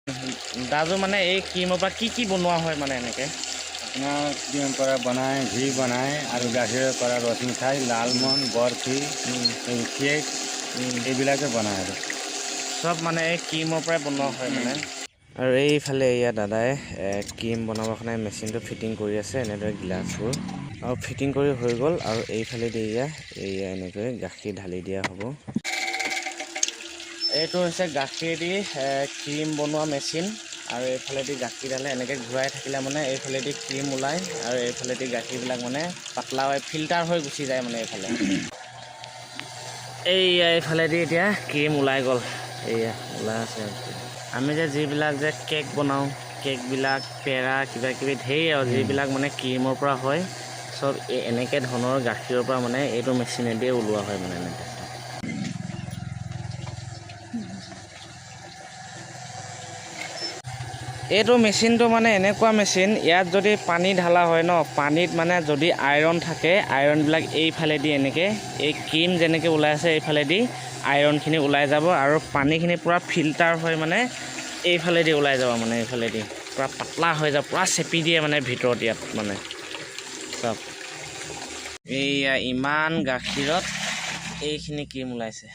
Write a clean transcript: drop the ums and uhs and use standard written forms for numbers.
দাদু মানে এই ক্ৰীমৰ পৰা কি বনোৱা হয় মানে এনেকৈ আপোনাৰ ক্ৰীমৰ পৰা বনায় ঘি বনায় আৰু গাখীৰৰ পৰা ৰসমিঠাই লালমোহন বৰফি কেক এইবিলাকে বনায় আৰু চব মানে এই ক্ৰীমৰ পৰাই বনোৱা হয় মানে। আৰু এইফালে এয়া দাদাই ক্ৰীম বনাবৰ কাৰণে মেচিনটো ফিটিং কৰি আছে এনেদৰে গ্লাছবোৰ আৰু ফিটিং কৰি হৈ গ'ল। আৰু এইফালেদি এয়া এনেকৈ গাখীৰ ঢালি দিয়া হ'ব। এইটো হৈছে গাখীৰেদি ক্ৰীম বনোৱা মেচিন। আৰু এইফালেদি গাখীৰ ঢালে এনেকৈ ঘূৰাই থাকিলে মানে এইফালেদি ক্ৰীম ওলায় আৰু এইফালেদি গাখীৰবিলাক মানে পাতলা হৈ ফিল্টাৰ হৈ গুচি যায় মানে এইফালে। এইফালেদি এতিয়া ক্ৰীম ওলাই গ'ল। এয়া ওলাই আছে। আমি যে যিবিলাক যে কেক বনাওঁ কেকবিলাক পেৰা কিবাকিবি ঢেৰ আৰু যিবিলাক মানে ক্ৰীমৰ পৰা হয় চব এনেকৈ ধৰণৰ গাখীৰৰ পৰা মানে এইটো মেচিনেদিয়ে ওলোৱা হয় মানে এনেকৈ। এইটো মেচিনটো মানে এনেকুৱা মেচিন ইয়াত যদি পানী ঢালা হয় ন পানীত মানে যদি আইৰণ থাকে আইৰণবিলাক এইফালেদি এনেকৈ এই ক্ৰীম যেনেকৈ ওলাই আছে এইফালেদি আইৰণখিনি ওলাই যাব আৰু পানীখিনি পূৰা ফিল্টাৰ হৈ মানে এইফালেদি ওলাই যাব মানে এইফালেদি পূৰা পাতলা হৈ যাব পূৰা চেপি দিয়ে মানে ভিতৰত ইয়াত মানে চব। এইয়া ইমান গাখীৰত এইখিনি ক্ৰীম ওলাইছে।